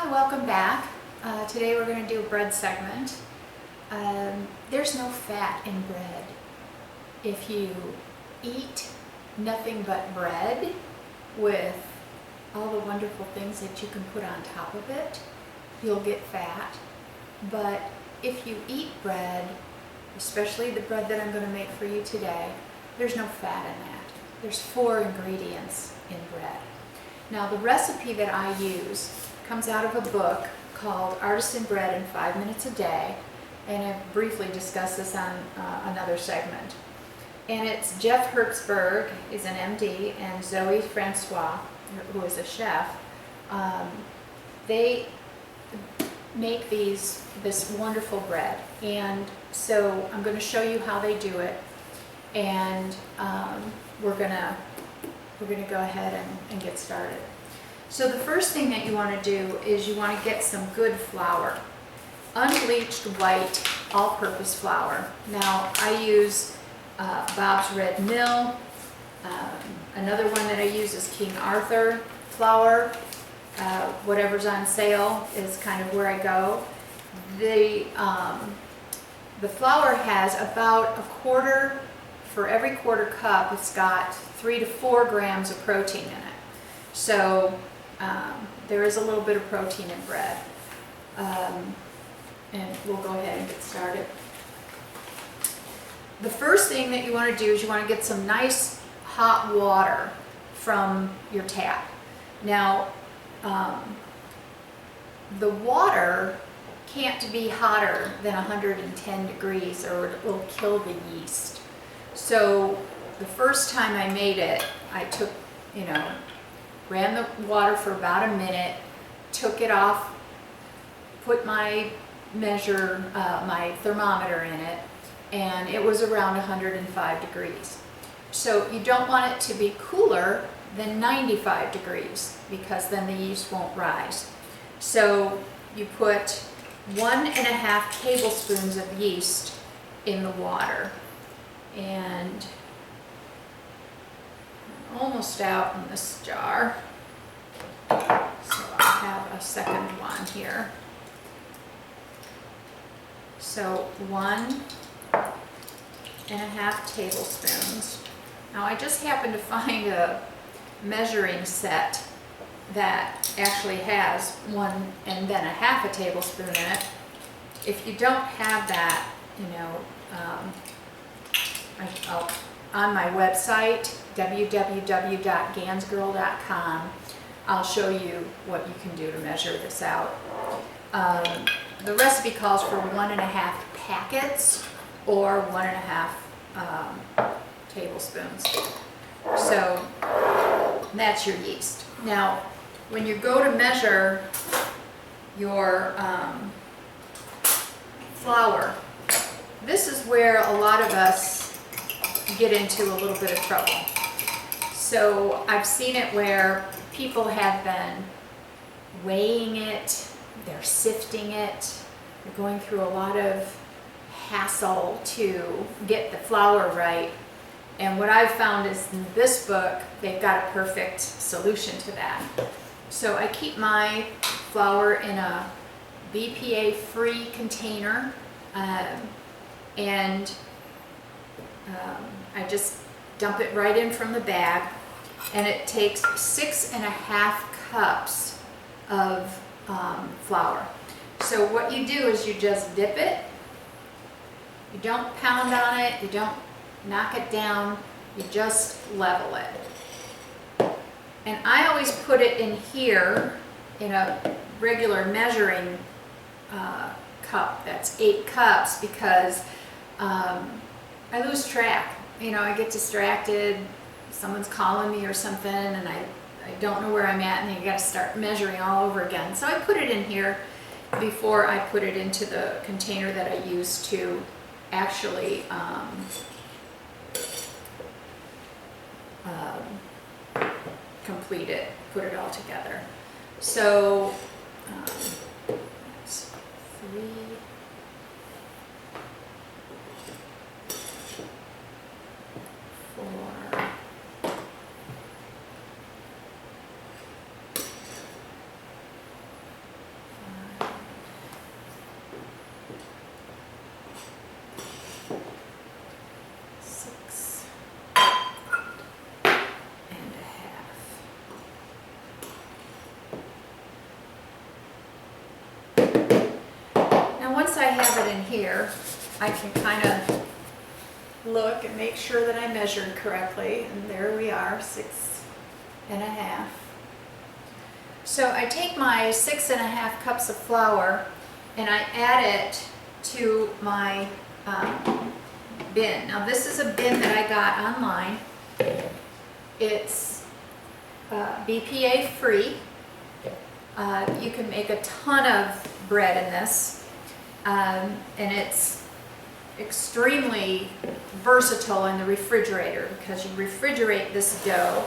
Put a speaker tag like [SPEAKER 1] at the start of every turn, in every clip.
[SPEAKER 1] Hi, welcome back. Today we're going to do a bread segment. There's no fat in bread. If you eat nothing but bread with all the wonderful things that you can put on top of it, you'll get fat. But if you eat bread, especially the bread that I'm going to make for you today, there's no fat in that. There's 4 ingredients in bread. Now the recipe that I use comes out of a book called Artisan Bread in 5 Minutes a Day, and I briefly discussed this on another segment. And it's Jeff Hertzberg is an MD and Zoe Francois, who is a chef. They make this wonderful bread, and so I'm going to show you how they do it, and we're gonna go ahead and get started. So the first thing that you want to do is you want to get some good flour, unbleached white all-purpose flour. Now I use Bob's Red Mill. Another one that I use is King Arthur flour. Whatever's on sale is kind of where I go. The flour has about for every quarter cup, it's got 3 to 4 grams of protein in it. So there is a little bit of protein in bread. And we'll go ahead and get started. The first thing that you want to do is you want to get some nice hot water from your tap. Now, the water can't be hotter than 110 degrees or it will kill the yeast. So the first time I made it, I took, ran the water for about a minute, took it off, put my my thermometer in it, and it was around 105 degrees. So you don't want it to be cooler than 95 degrees because then the yeast won't rise. So you put 1.5 tablespoons of yeast in the water, and I'm almost out in this jar, so I have a second one here. So 1.5 tablespoons. Now I just happened to find a measuring set that actually has 1 and then 1/2 tablespoon in it. If you don't have that, on my website, www.gansgirl.com, I'll show you what you can do to measure this out. The recipe calls for 1.5 packets or 1.5 tablespoons. So that's your yeast. Now, when you go to measure your flour, this is where a lot of us get into a little bit of trouble. So I've seen it where people have been weighing it, they're sifting it, they're going through a lot of hassle to get the flour right. And what I've found is in this book, they've got a perfect solution to that. So I keep my flour in a BPA-free container, and I just dump it right in from the bag, and it takes 6.5 cups of flour. So what you do is you just dip it. You don't pound on it, you don't knock it down, you just level it. And I always put it in here in a regular measuring cup that's 8 cups because I lose track. I get distracted, someone's calling me or something, and I don't know where I'm at, and then you got to start measuring all over again. So I put it in here before I put it into the container that I use to actually complete it, put it all together. So that's 3, 4, 5, in here, I can kind of look and make sure that I measured correctly, and there we are, 6.5. So I take my 6.5 cups of flour and I add it to my bin. Now this is a bin that I got online. It's BPA free. You can make a ton of bread in this, and it's extremely versatile in the refrigerator because you refrigerate this dough.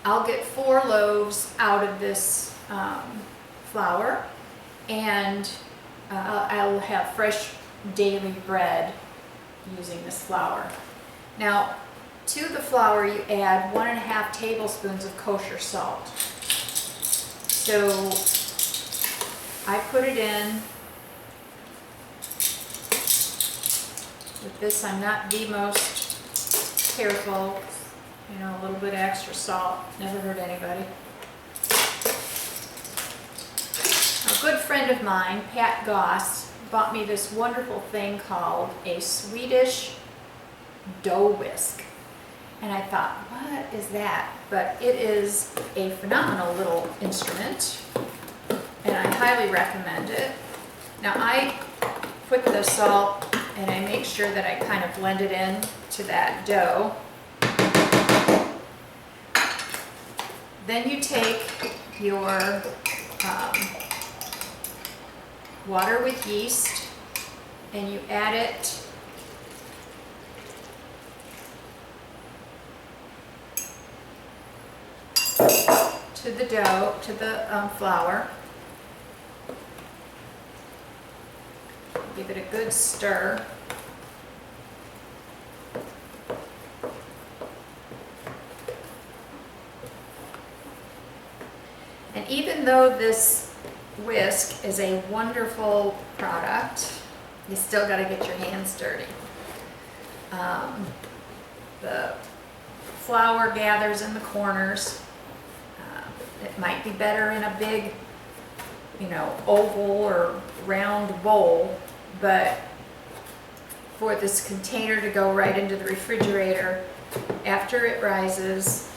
[SPEAKER 1] I'll get 4 loaves out of this flour, and I'll have fresh daily bread using this flour. Now, to the flour you add 1.5 tablespoons of kosher salt. So I put it in. With this, I'm not the most careful. You know, a little bit of extra salt, never hurt anybody. A good friend of mine, Pat Goss, bought me this wonderful thing called a Swedish dough whisk. And I thought, what is that? But it is a phenomenal little instrument, and I highly recommend it. Now I put the salt and I make sure that I kind of blend it in to that dough. Then you take your water with yeast and you add it to the dough, to the flour. Give it a good stir. And even though this whisk is a wonderful product, you still got to get your hands dirty. The flour gathers in the corners. It might be better in a big, you know, oval or round bowl, but for this container to go right into the refrigerator after it rises,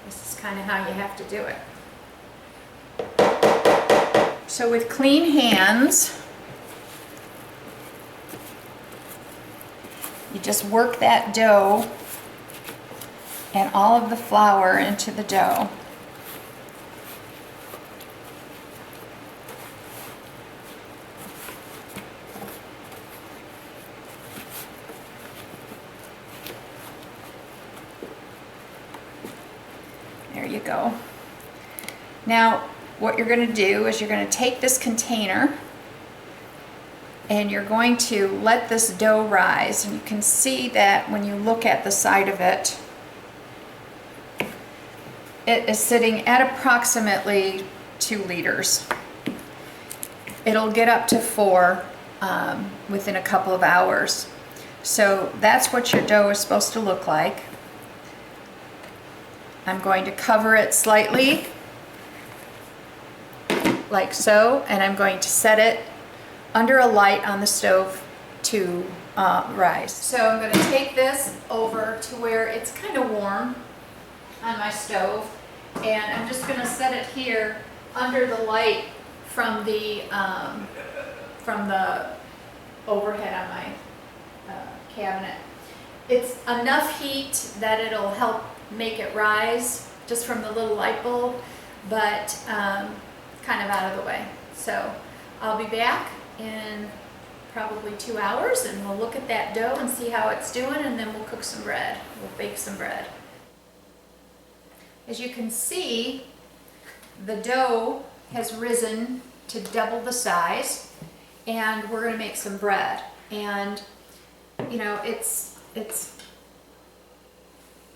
[SPEAKER 1] this is kind of how you have to do it. So with clean hands, you just work that dough and all of the flour into the dough. There you go. Now, what you're going to do is you're going to take this container and you're going to let this dough rise. And you can see that when you look at the side of it, it is sitting at approximately 2 liters. It'll get up to 4 within a couple of hours. So that's what your dough is supposed to look like. I'm going to cover it slightly, like so, and I'm going to set it under a light on the stove to rise. So I'm going to take this over to where it's kind of warm on my stove, and I'm just going to set it here under the light from the overhead on my cabinet. It's enough heat that it'll help make it rise just from the little light bulb, but kind of out of the way. So I'll be back in probably 2 hours and we'll look at that dough and see how it's doing, and then we'll cook some bread. We'll bake some bread. As you can see, the dough has risen to double the size, and we're going to make some bread. And you know, it's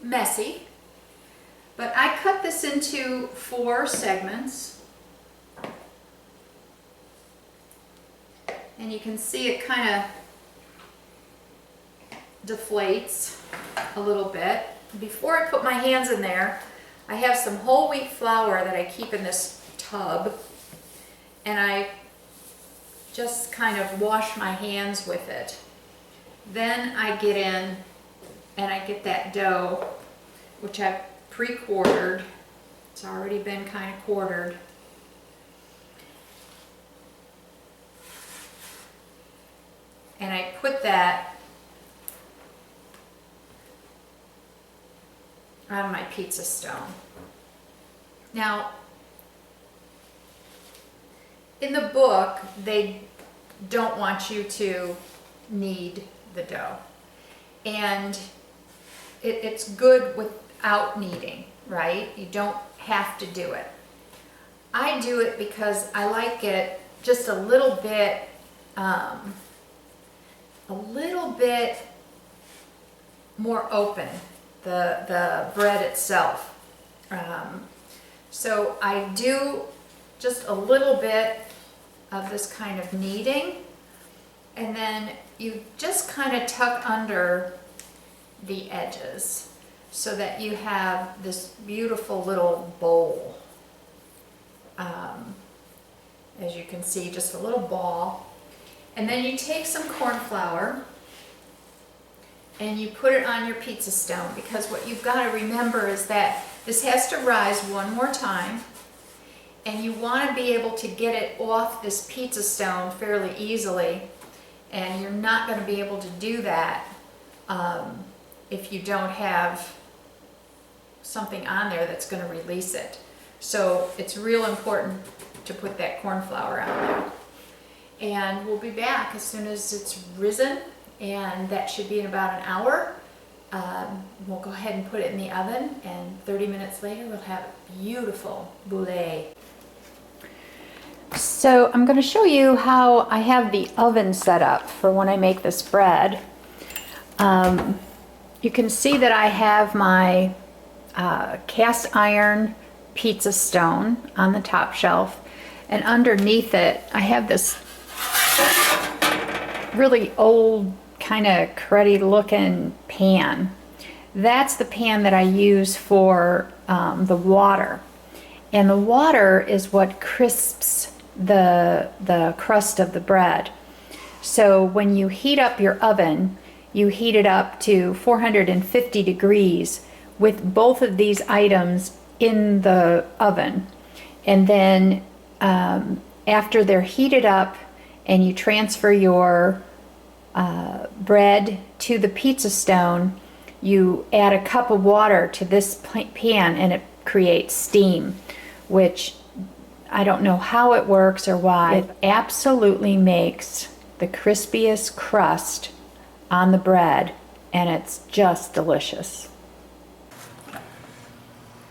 [SPEAKER 1] messy, but I cut this into 4 segments, and you can see it kind of deflates a little bit. Before I put my hands in there, I have some whole wheat flour that I keep in this tub, and I just kind of wash my hands with it. Then I get in and I get that dough, which I've pre-quartered. It's already been kind of quartered. And I put that on my pizza stone. Now, in the book, they don't want you to knead the dough. And it's good without kneading, right? You don't have to do it. I do it because I like it just a little bit more open, the bread itself. So I do just a little bit of this kind of kneading, and then you just kind of tuck under the edges so that you have this beautiful little bowl. As you can see, just a little ball. And then you take some corn flour and you put it on your pizza stone, because what you've got to remember is that this has to rise one more time, and you want to be able to get it off this pizza stone fairly easily, and you're not going to be able to do that if you don't have something on there that's going to release it. So it's real important to put that corn flour on there. And we'll be back as soon as it's risen, and that should be in about an hour. We'll go ahead and put it in the oven, and 30 minutes later we'll have a beautiful boulet. So I'm going to show you how I have the oven set up for when I make this bread. You can see that I have my cast iron pizza stone on the top shelf, and underneath it I have this really old, kind of cruddy looking pan. That's the pan that I use for the water, and the water is what crisps the crust of the bread. So when you heat up your oven, you heat it up to 450 degrees with both of these items in the oven, and then after they're heated up and you transfer your bread to the pizza stone, you add a cup of water to this pan and it creates steam, which I don't know how it works or why. It absolutely makes the crispiest crust on the bread, and it's just delicious.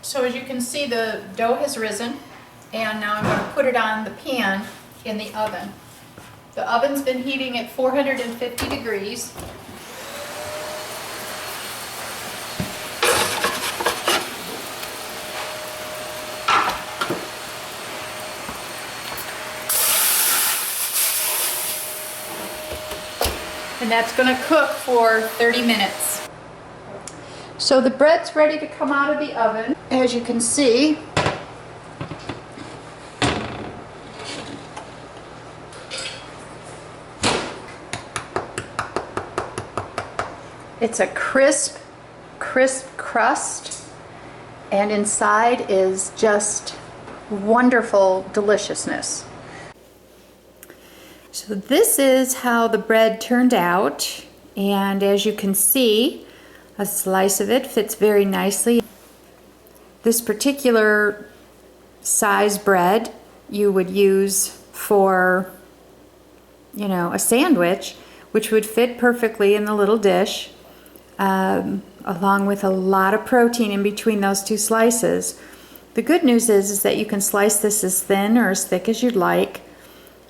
[SPEAKER 1] So as you can see, the dough has risen, and now I'm going to put it on the pan in the oven. The oven's been heating at 450 degrees. And that's going to cook for 30 minutes. So the bread's ready to come out of the oven. As you can see, it's a crisp crust, and inside is just wonderful deliciousness. So this is how the bread turned out, and as you can see, a slice of it fits very nicely. This particular size bread you would use for, a sandwich, which would fit perfectly in the little dish, along with a lot of protein in between those two slices. The good news is that you can slice this as thin or as thick as you'd like,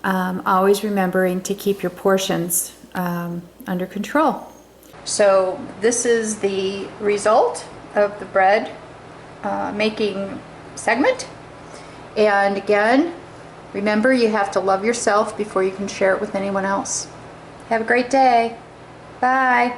[SPEAKER 1] always remembering to keep your portions under control. So this is the result of the bread making segment. And again, remember, you have to love yourself before you can share it with anyone else. Have a great day. Bye.